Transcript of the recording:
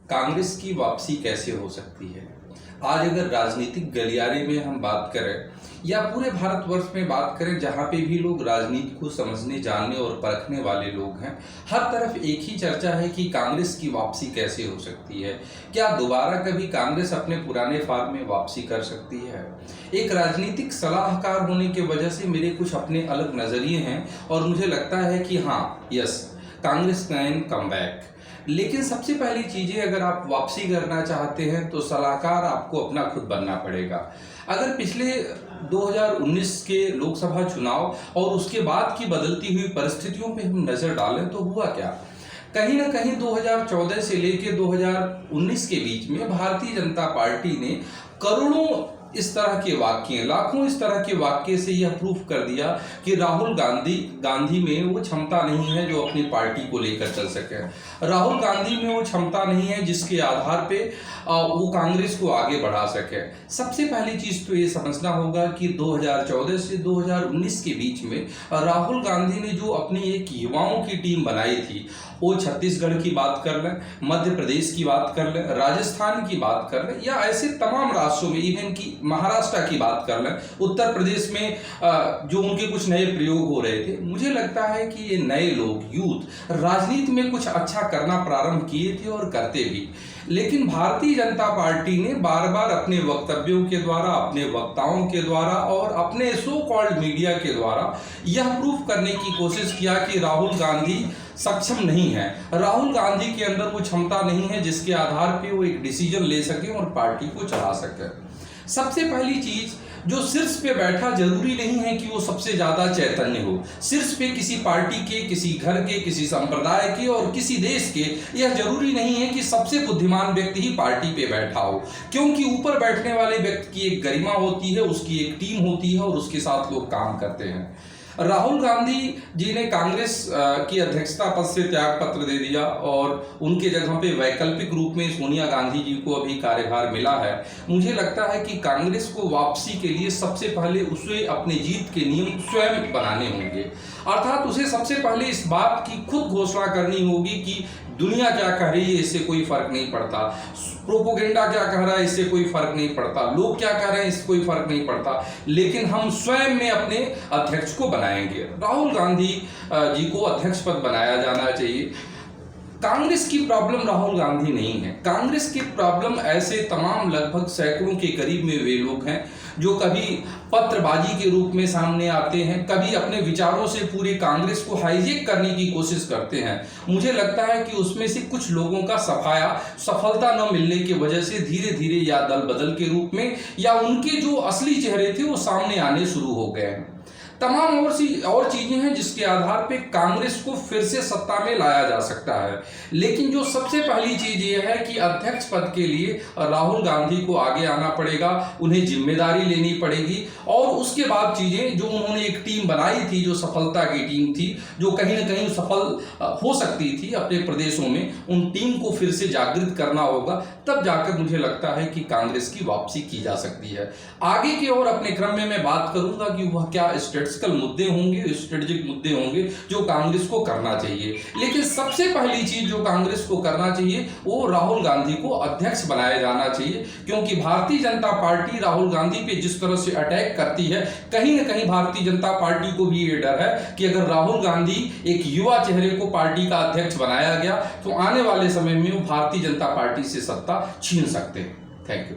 कांग्रेस की वापसी कैसे हो सकती है? आज अगर राजनीतिक गलियारे में हम बात करें या पूरे भारतवर्ष में बात करें, जहां पे भी लोग राजनीति को समझने, जानने और परखने वाले लोग हैं, हर तरफ एक ही चर्चा है कि कांग्रेस की वापसी कैसे हो सकती है। क्या दोबारा कभी कांग्रेस अपने पुराने फॉर्म में वापसी कर सकती है? एक राजनीतिक सलाहकार होने की वजह से मेरे कुछ अपने अलग नजरिए हैं और मुझे लगता है कि हाँ, yes, Congress can come back. लेकिन सबसे पहली चीजें, अगर आप वापसी करना चाहते हैं तो सलाहकार आपको अपना खुद बनना पड़ेगा। अगर पिछले 2019 के लोकसभा चुनाव और उसके बाद की बदलती हुई परिस्थितियों पे हम नजर डालें तो हुआ क्या? कहीं ना कहीं 2014 से लेकर 2019 के बीच में भारतीय जनता पार्टी ने करोड़ों इस तरह के वाक्य, लाखों इस तरह के वाक्य से यह प्रूफ कर दिया कि राहुल गांधी में वो क्षमता नहीं है जो अपनी पार्टी को लेकर चल सके। राहुल गांधी में वो क्षमता नहीं है जिसके आधार पे वो कांग्रेस को आगे बढ़ा सके। सबसे पहली चीज तो ये समझना होगा कि 2014 से 2019 के बीच में राहुल गांधी ने जो अपनी एक युवाओं की टीम बनाई थी, वो छत्तीसगढ़ की बात कर लें, मध्य प्रदेश की बात कर लें, राजस्थान की बात कर लें, या ऐसे तमाम राज्यों में, इवन की महाराष्ट्र की बात कर लें, उत्तर प्रदेश में जो उनके कुछ नए प्रयोग हो रहे थे, मुझे लगता है कि ये नए लोग, यूथ, राजनीति में कुछ अच्छा करना प्रारंभ किए थे और करते भी। लेकिन भारतीय जनता पार्टी ने बार बार अपने वक्तव्यों के द्वारा, अपने वक्ताओं के द्वारा और अपने सो कॉल्ड मीडिया के द्वारा यह प्रूफ करने की कोशिश किया कि राहुल गांधी सक्षम नहीं है, राहुल गांधी के अंदर वो क्षमता नहीं है जिसके आधार पे वो एक डिसीजन ले सके और पार्टी को चला सके। सबसे पहली चीज, जो शीर्ष पे बैठा जरूरी नहीं है कि वो सबसे ज्यादा चैतन्य हो। शीर्ष पे किसी पार्टी के, किसी घर के, किसी संप्रदाय के और किसी देश के, यह जरूरी नहीं है कि सबसे बुद्धिमान व्यक्ति ही पार्टी पे बैठा हो, क्योंकि ऊपर बैठने वाले व्यक्ति की एक गरिमा होती है, उसकी एक टीम होती है और उसके साथ लोग काम करते हैं। राहुल गांधी जी ने कांग्रेस की अध्यक्षता पद से त्याग पत्र दे दिया और उनके जगह पे वैकल्पिक रूप में सोनिया गांधी जी को अभी कार्यभार मिला है। मुझे लगता है कि कांग्रेस को वापसी के लिए सबसे पहले उसे अपने जीत के नियम स्वयं बनाने होंगे, अर्थात उसे सबसे पहले इस बात की खुद घोषणा करनी होगी कि दुनिया क्या कह रही है इससे कोई फर्क नहीं पड़ता, प्रोपोगेंडा क्या कह रहा है इससे कोई फर्क नहीं पड़ता, लोग क्या कह रहे हैं इससे कोई फर्क नहीं पड़ता, लेकिन हम स्वयं में अपने अध्यक्ष को बनाएंगे। राहुल गांधी जी को अध्यक्ष पद बनाया जाना चाहिए। कांग्रेस की प्रॉब्लम राहुल गांधी नहीं है, कांग्रेस की प्रॉब्लम ऐसे तमाम लगभग सैकड़ों के करीब में वे लोग हैं जो कभी पत्रबाजी के रूप में सामने आते हैं, कभी अपने विचारों से पूरी कांग्रेस को हाईजेक करने की कोशिश करते हैं। मुझे लगता है कि उसमें से कुछ लोगों का सफलता न मिलने की वजह से धीरे धीरे या दल बदल के रूप में या उनके जो असली चेहरे थे वो सामने आने शुरू हो गए हैं। तमाम और चीजें हैं जिसके आधार पे कांग्रेस को फिर से सत्ता में लाया जा सकता है, लेकिन जो सबसे पहली चीज ये है कि अध्यक्ष पद के लिए राहुल गांधी को आगे आना पड़ेगा, उन्हें जिम्मेदारी लेनी पड़ेगी और उसके बाद चीजें, जो उन्होंने एक टीम बनाई थी, जो सफलता की टीम थी, जो कहीं ना कहीं सफल हो सकती थी अपने प्रदेशों में, उन टीम को फिर से जागृत करना होगा, तब जाकर मुझे लगता है कि कांग्रेस की वापसी की जा सकती है। आगे की ओर अपने क्रम में मैं बात करूंगा कि वह क्या मुद्दे होंगे, स्ट्रेटेजिक मुद्दे होंगे जो कांग्रेस को करना चाहिए। लेकिन सबसे पहली चीज जो कांग्रेस को करना चाहिए वो राहुल गांधी को अध्यक्ष बनाया जाना चाहिए, क्योंकि भारतीय जनता पार्टी राहुल गांधी पे जिस तरह से अटैक करती है, कहीं ना कहीं भारतीय जनता पार्टी को भी ये डर है कि अगर राहुल गांधी एक युवा चेहरे को पार्टी का अध्यक्ष बनाया गया तो आने वाले समय में वो भारतीय जनता पार्टी से सत्ता छीन सकते हैं। Thank you.